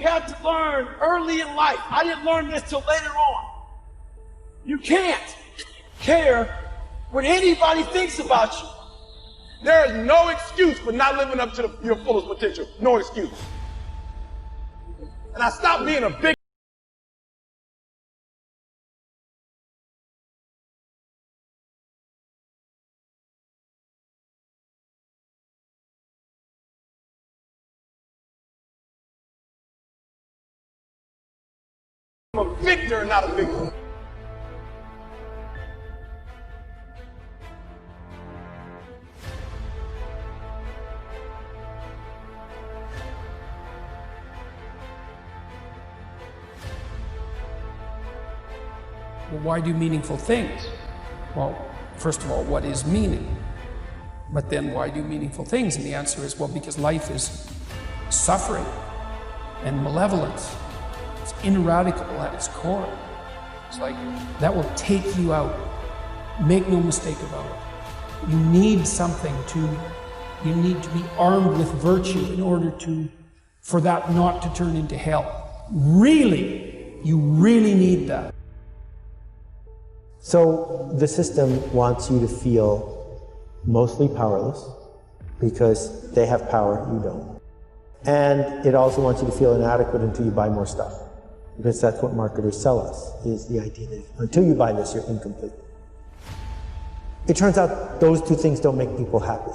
have to learn early in life. I didn't learn this till later on. You can't care what anybody thinks about you. There is no excuse for not living up to your fullest potential. No excuse. And I stopped being a big I'm a victor and not a victim. Well, why do meaningful things? Well, first of all, what is meaning? But then why do meaningful things? And the answer is, well, because life is suffering and malevolence. It's ineradicable at its core. It's like, that will take you out. Make no mistake about it. You need something you need to be armed with virtue in order for that not to turn into hell. Really, you really need that. So the system wants you to feel mostly powerless because they have power, you don't. And it also wants you to feel inadequate until you buy more stuff. Because that's what marketers sell us, is the idea that until you buy this, you're incomplete. It turns out those two things don't make people happy.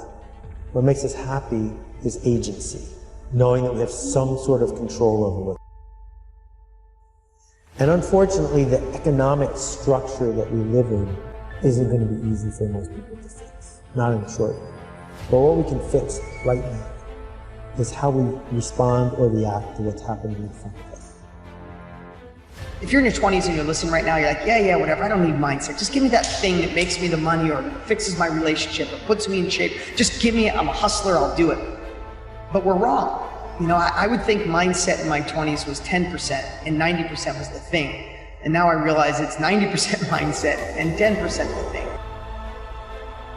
What makes us happy is agency, knowing that we have some sort of control over what. And unfortunately, the economic structure that we live in isn't going to be easy for most people to fix, not in the short run. But what we can fix right now is how we respond or react to what's happening in front of us. If you're in your 20s and you're listening right now, you're like, yeah, whatever, I don't need mindset. Just give me that thing that makes me the money or fixes my relationship or puts me in shape. Just give me it, I'm a hustler, I'll do it. But we're wrong. You know, I would think mindset in my 20s was 10% and 90% was the thing. And now I realize it's 90% mindset and 10% the thing.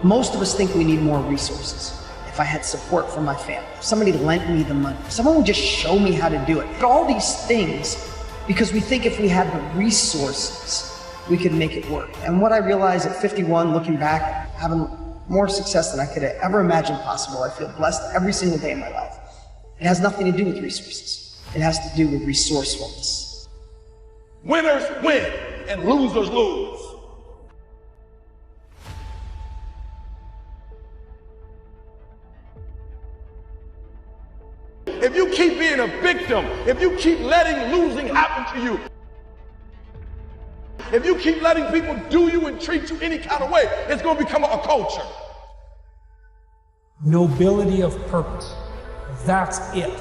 Most of us think we need more resources. If I had support from my family, if somebody lent me the money, if someone would just show me how to do it. But all these things, because we think if we had the resources, we could make it work. And what I realized at 51, looking back, having more success than I could have ever imagined possible, I feel blessed every single day in my life. It has nothing to do with resources. It has to do with resourcefulness. Winners win and losers lose. If you keep being a victim, if you keep letting losing happen to you, if you keep letting people do you and treat you any kind of way, it's going to become a culture. Nobility of purpose. That's it.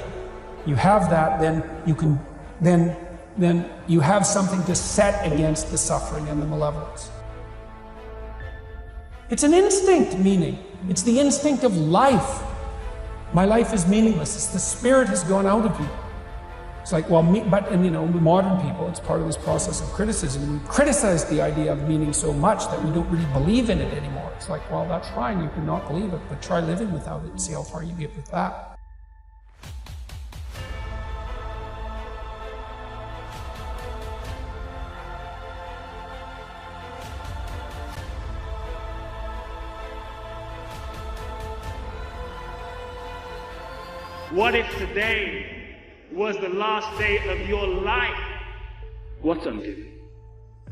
You have that, then you can, then you have something to set against the suffering and the malevolence. It's an instinct, meaning. It's the instinct of life. My life is meaningless. It's the spirit has gone out of you. It's like, well, and you know, modern people, it's part of this process of criticism. We criticize the idea of meaning so much that we don't really believe in it anymore. It's like, well, that's fine, you can not believe it, but try living without it and see how far you get with that. What if today was the last day of your life? What's ungiven?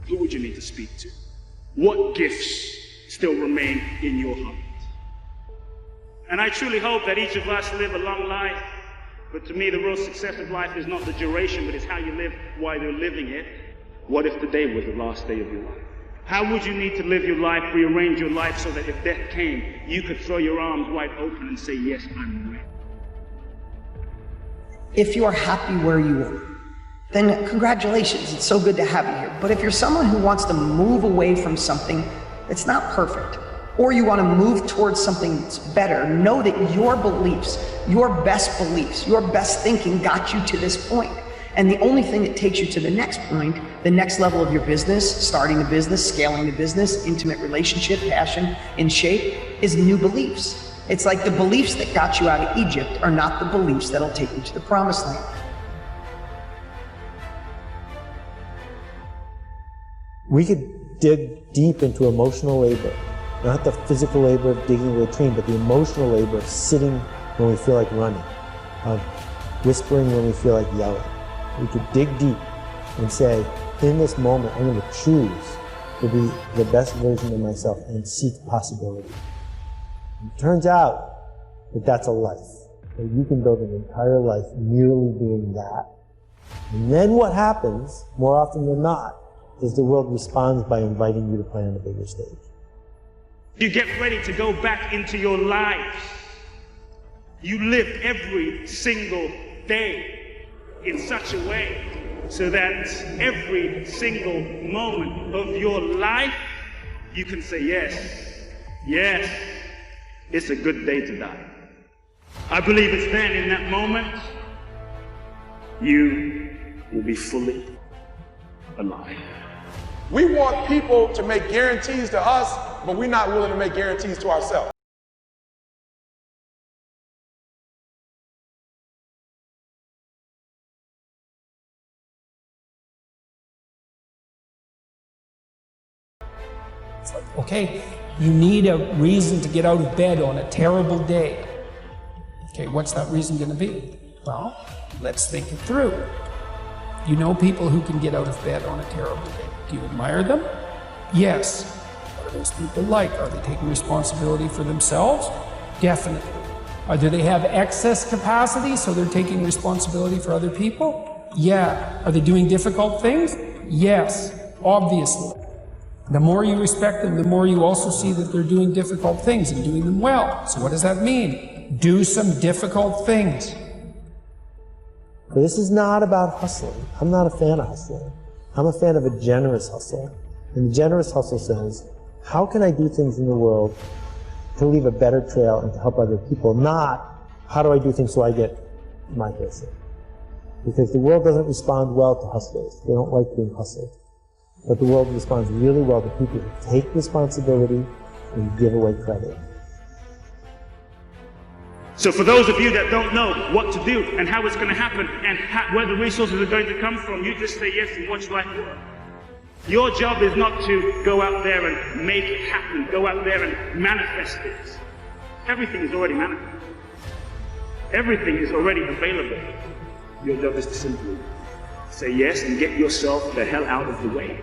Who would you need to speak to? What gifts still remain in your heart? And I truly hope that each of us live a long life, but to me the real success of life is not the duration, but it's how you live while you're living it. What if today was the last day of your life? How would you need to live your life, rearrange your life so that if death came, you could throw your arms wide open and say, yes, I'm ready? If you are happy where you are, then congratulations, it's so good to have you here. But if you're someone who wants to move away from something that's not perfect, or you want to move towards something that's better, know that your beliefs, your best thinking got you to this point. And the only thing that takes you to the next point, the next level of your business, starting the business, scaling the business, intimate relationship, passion, in shape, is new beliefs. It's like the beliefs that got you out of Egypt are not the beliefs that'll take you to the promised land. We could dig deep into emotional labor, not the physical labor of digging a latrine, but the emotional labor of sitting when we feel like running, of whispering when we feel like yelling. We could dig deep and say, in this moment, I'm going to choose to be the best version of myself and seek possibility. It turns out that that's a life. That you can build an entire life merely doing that. And then what happens, more often than not, is the world responds by inviting you to play on a bigger stage. You get ready to go back into your lives. You live every single day in such a way so that every single moment of your life, you can say, yes, it's a good day to die. I believe it's then, in that moment, you will be fully alive. We want people to make guarantees to us, but we're not willing to make guarantees to ourselves. It's like, okay, you need a reason to get out of bed on a terrible day. Okay, what's that reason going to be? Well, let's think it through. You know people who can get out of bed on a terrible day. Do you admire them? Yes. What are those people like? Are they taking responsibility for themselves? Definitely. Do they have excess capacity, so they're taking responsibility for other people? Yeah. Are they doing difficult things? Yes, obviously. The more you respect them, the more you also see that they're doing difficult things and doing them well. So what does that mean? Do some difficult things. But this is not about hustling. I'm not a fan of hustling. I'm a fan of a generous hustle. And the generous hustle says, how can I do things in the world to leave a better trail and to help other people? Not, how do I do things so I get my blessing? Because the world doesn't respond well to hustlers. They don't like being hustled. But the world responds really well to people who take responsibility and give away credit. So for those of you that don't know what to do and how it's going to happen and where the resources are going to come from, you just say yes and watch life work. Your job is not to go out there and make it happen, go out there and manifest it. Everything is already manifested. Everything is already available. Your job is to simply say yes and get yourself the hell out of the way.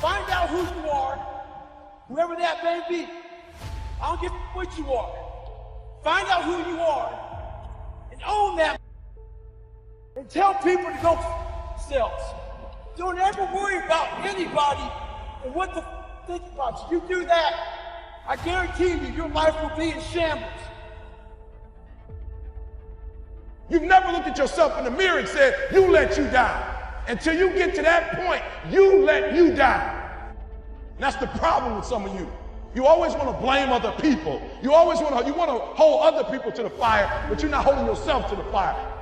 Find out who you are, whoever that may be. I don't give a what you are. Find out who you are and own that. And tell people to go themselves. Don't ever worry about anybody and what they think about you. You do that, I guarantee you, your life will be in shambles. You've never looked at yourself in the mirror and said, you let you down. Until you get to that point, you let you down. And that's the problem with some of you. You always want to blame other people. You always want to hold other people to the fire, but you're not holding yourself to the fire.